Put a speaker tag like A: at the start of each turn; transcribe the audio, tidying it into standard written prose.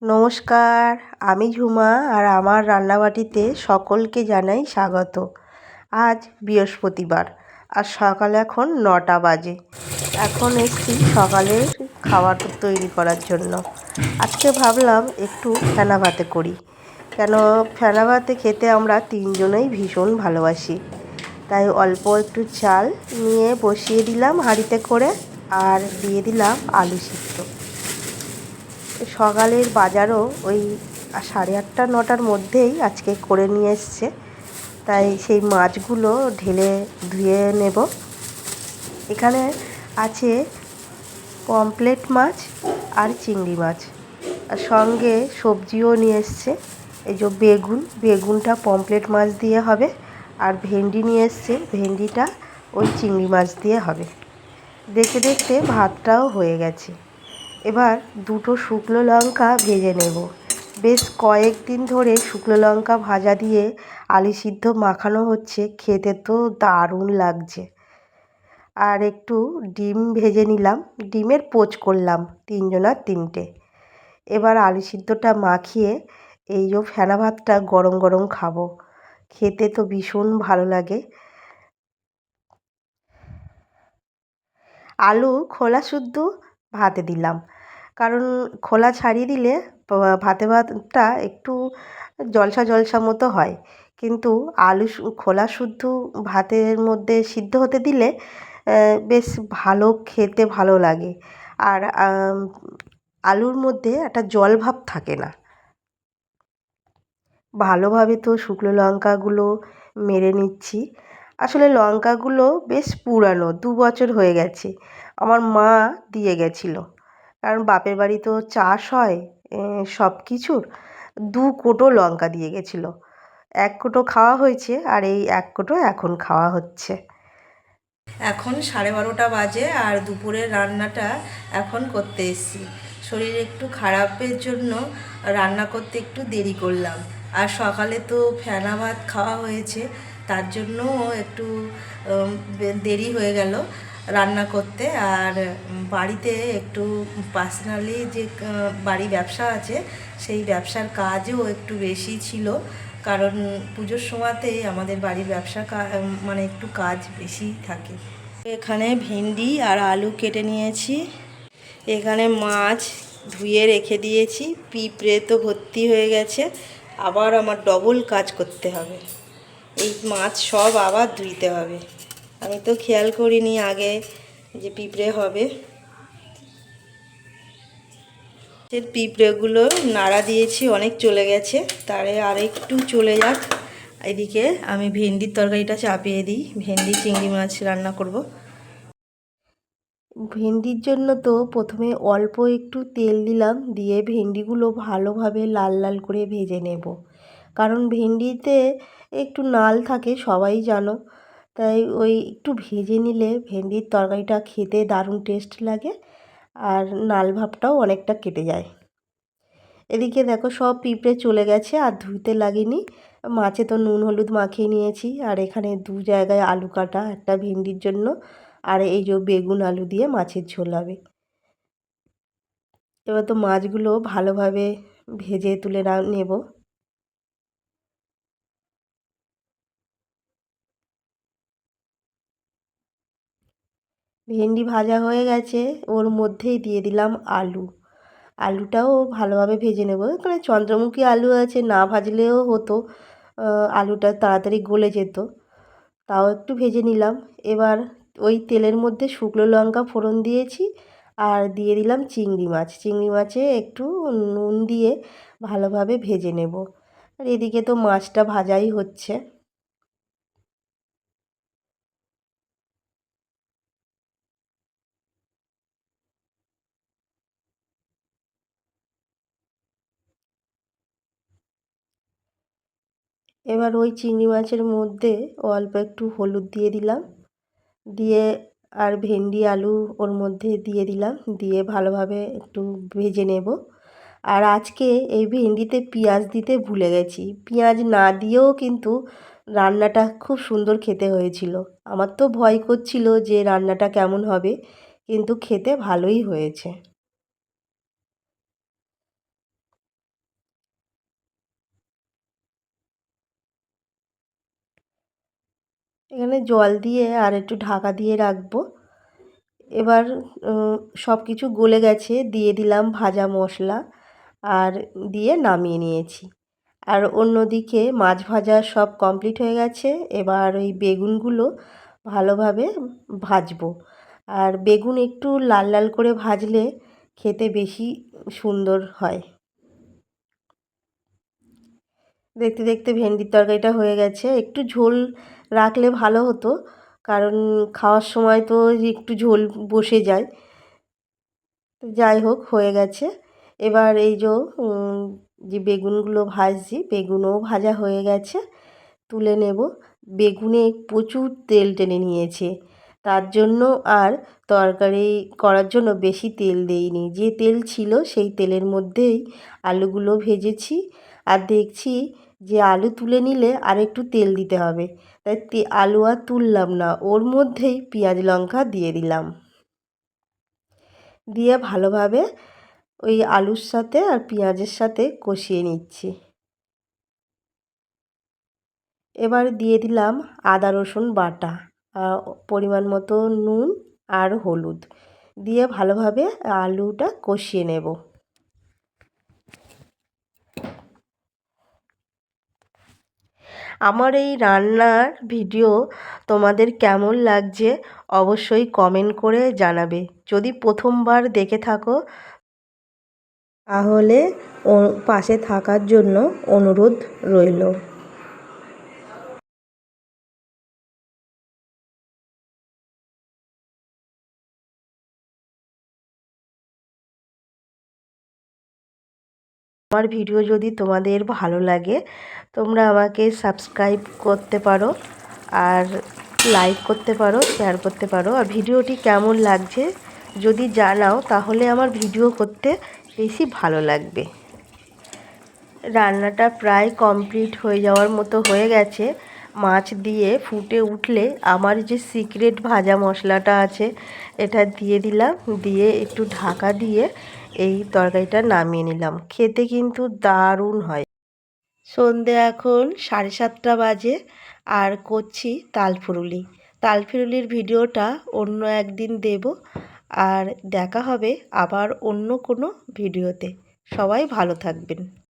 A: নমস্কার, আমি ঝুমা আর আমার রান্নাবাটিতে সকলকে জানাই স্বাগত। আজ বৃহস্পতিবার আর সকাল এখন 9টা বাজে। এখন এসছি সকালের খাবার তৈরি করার জন্য। আজকে ভাবলাম একটু ফেনা ভাতে করি, কেন ফেনা ভাতে খেতে আমরা তিনজনেই ভীষণ ভালোবাসি। তাই অল্প একটু চাল নিয়ে বসিয়ে দিলাম হাঁড়িতে করে, আর দিয়ে দিলাম আলু সিদ্ধ। সকালের বাজারও ওই 8:30 9টার মধ্যেই আজকে করে নিয়ে এসছে, তাই সেই মাছগুলো ঢেলে ধুয়ে নেব। এখানে আছে পমফ্রেট মাছ আর চিংড়ি মাছ, আর সঙ্গে সবজিও নিয়ে এসছে। এই যে বেগুনটা পমফ্রেট মাছ দিয়ে হবে, আর ভেন্ডি নিয়ে এসছে, ভেন্ডিটা ওই চিংড়ি মাছ দিয়ে হবে। দেখতে দেখতে ভাতটাও হয়ে গেছে। এবার দুটো শুকনো লঙ্কা ভেজে নেব। বেশ কয়েকদিন ধরে শুকনো লঙ্কা ভাজা দিয়ে আলু সিদ্ধ মাখানো হচ্ছে, খেতে তো দারুণ লাগছে। আর একটু ডিম ভেজে নিলাম, ডিমের পোচ করলাম 3জনার 3টে। এবার আলু সিদ্ধটা মাখিয়ে এই যে ফেনা ভাতটা গরম গরম খাবো, খেতে তো ভীষণ ভালো লাগে। আলু খোলা শুদ্ধ ভাতে দিলাম, কারণ খোলা ছাড়িয়ে দিলে ভাতটা একটু জলসা জলসা মতো হয়, কিন্তু আলু খোলা শুদ্ধ ভাতের মধ্যে সিদ্ধ হতে দিলে বেশ ভালো, খেতে ভালো লাগে। আর আলুর মধ্যে একটা জল ভাব থাকে না। ভালোভাবে তো শুকনো লঙ্কাগুলো মেরে নিচ্ছি। আসলে লঙ্কাগুলো বেশ পুরানো, 2 বছর হয়ে গেছে, আমার মা দিয়ে গেছিলো। কারণ বাপের বাড়ি তো চাষ হয় সব কিছুর। 2 কোটো লঙ্কা দিয়ে গেছিলো। 1 কোটো খাওয়া হয়েছে, আর এই 1 কোটো এখন খাওয়া হচ্ছে। এখন 12:30 বাজে, আর দুপুরের রান্নাটা এখন করতে এসেছি। শরীর একটু খারাপের জন্য রান্না করতে একটু দেরি করলাম, আর সকালে তো ফেনা ভাত খাওয়া হয়েছে, তার জন্য একটু দেরি হয়ে গেল রান্না করতে। আর বাড়িতে একটু পার্সোনালি যে বাড়ি ব্যবসা আছে, সেই ব্যবসার কাজও একটু বেশি ছিল, কারণ পুজোর সময়তেই আমাদের বাড়ির ব্যবসা মানে একটু কাজ বেশি থাকে। এখানে ভেন্ডি আর আলু কেটে নিয়েছি, এখানে মাছ ধুয়ে রেখে দিয়েছি, পিঁপড়ে তো ভর্তি হয়ে গেছে, আবার আমার ডবল কাজ করতে হবে। এই মাছ সব আবার ধুইতে হবে, আমি তো খেয়াল করিনি আগে যে পিঁপড়ে হবে। পিঁপড়েগুলো নাড়া দিয়েছি, অনেক চলে গেছে, তারে আর একটু চলে যাক। এদিকে আমি ভেন্ডির তরকারিটা চাপিয়ে দিই, ভেন্ডি চিংড়ি মাছ রান্না করব। ভেন্ডির জন্য তো প্রথমে অল্প একটু তেল দিলাম, দিয়ে ভেন্ডিগুলো ভালোভাবে লাল লাল করে ভেজে নেব, কারণ ভেন্ডিতে একটু নাল থাকে, সবাই জানো। তাই ওই একটু ভেজে নিলে ভেন্ডির তরকারিটা খেতে দারুণ টেস্ট লাগে, আর নাল ভাবটাও অনেকটা কেটে যায়। এদিকে দেখো সব পিঁপড়ে চলে গেছে, আর ধুতে লাগেনি। মাছে তো নুন হলুদ মাখিয়ে নিয়েছি, আর এখানে 2 জায়গায় আলু কাটা, একটা ভেন্ডির জন্য, আর এই যে বেগুন আলু দিয়ে মাছের ঝোল হবে। এবার তো মাছগুলো ভালোভাবে ভেজে তুলে নেব। ভেন্ডি ভাজা হয়ে গেছে, ওর মধ্যেই দিয়ে দিলাম আলু। আলুটাও ভালোভাবে ভেজে নেব, এখানে চন্দ্রমুখী আলু আছে, না ভাজলেও হতো, আলুটা তাড়াতাড়ি গলে যেত, তাও একটু ভেজে নিলাম। এবার ওই তেলের মধ্যে শুকনো লঙ্কা ফোড়ন দিয়েছি, আর দিয়ে দিলাম চিংড়ি মাছ। চিংড়ি মাছে একটু নুন দিয়ে ভালোভাবে ভেজে নেব, আর এদিকে তো মাছটা ভাজাই হচ্ছে। এবার ওই চিংড়ি মাছের মধ্যে অল্প একটু হলুদ দিয়ে দিলাম, দিয়ে আর ভেন্ডি আলু ওর মধ্যে দিয়ে দিলাম, দিয়ে ভালোভাবে একটু ভেজে নেব। আর আজকে এই ভেন্ডিতে পেঁয়াজ দিতে ভুলে গেছি, পেঁয়াজ না দিয়েও কিন্তু রান্নাটা খুব সুন্দর খেতে হয়েছিল। আমার তো ভয় করছিল যে রান্নাটা কেমন হবে, কিন্তু খেতে ভালোই হয়েছে। এখানে জল দিয়ে আর একটু ঢাকা দিয়ে রাখবো। এবার সব কিছু গলে গেছে, দিয়ে দিলাম ভাজা মশলা আর দিয়ে নামিয়ে নিয়েছি। আর অন্যদিকে মাছ ভাজা সব কমপ্লিট হয়ে গেছে। এবার ওই বেগুনগুলো ভালোভাবে ভাজবো। আর বেগুন একটু লাল লাল করে ভাজলে খেতে বেশি সুন্দর হয়। দেখতে দেখতে ভেন্ডির তরকারিটা হয়ে গেছে। একটু ঝোল রাখলে ভালো হতো, কারণ খাওয়ার সময় তো একটু ঝোল বসে যায়। যাই হোক, হয়ে গেছে। এবার এই যে বেগুনগুলো ভাজছি, বেগুনও ভাজা হয়ে গেছে, তুলে নেব। বেগুনে প্রচুর তেল টেনে নিয়েছে, তার জন্য আর তরকারি করার জন্য বেশি তেল দেইনি। যে তেল ছিল সেই তেলের মধ্যেই আলুগুলো ভেজেছি। আর দেখছি যে আলু তুলে নিলে আর একটু তেল দিতে হবে, তাই আলু আর তুললাম না, ওর মধ্যেই পেঁয়াজ লঙ্কা দিয়ে দিলাম। দিয়ে ভালোভাবে ওই আলুর সাথে আর পেঁয়াজের সাথে কষিয়ে নিচ্ছি। এবার দিয়ে দিলাম আদা রসুন বাটা, পরিমাণ মতো নুন আর হলুদ দিয়ে ভালোভাবে আলুটা কষিয়ে নেব। আমার এই রান্নার ভিডিও তোমাদের কেমন লাগছে অবশ্যই কমেন্ট করে জানাবে। যদি প্রথমবার দেখে থাকো তাহলে পাশে থাকার জন্য অনুরোধ রইল। আমার ভিডিও যদি তোমাদের ভালো লাগে তোমরা আমাকে সাবস্ক্রাইব করতে পারো, আর লাইক করতে পারো, শেয়ার করতে পারো। আর ভিডিওটি কেমন লাগছে যদি জানাও তাহলে আমার ভিডিও করতে বেশি ভালো লাগবে। রান্নাটা প্রায় কমপ্লিট হয়ে যাওয়ার মতো হয়ে গেছে। মাছ দিয়ে ফুটে উঠলে আমার যে সিক্রেট ভাজা মশলাটা আছে এটা দিয়ে দিলাম, দিয়ে একটু ঢাকা দিয়ে এই তরকারিটা নামিয়ে নিলাম। খেতে কিন্তু দারুণ হয়। সন্ধে এখন 7:30 বাজে আর করছি তালফুরুলি। তালফুরুলির ভিডিওটা অন্য একদিন দেব। আর দেখা হবে আবার অন্য কোনো ভিডিওতে। সবাই ভালো থাকবেন।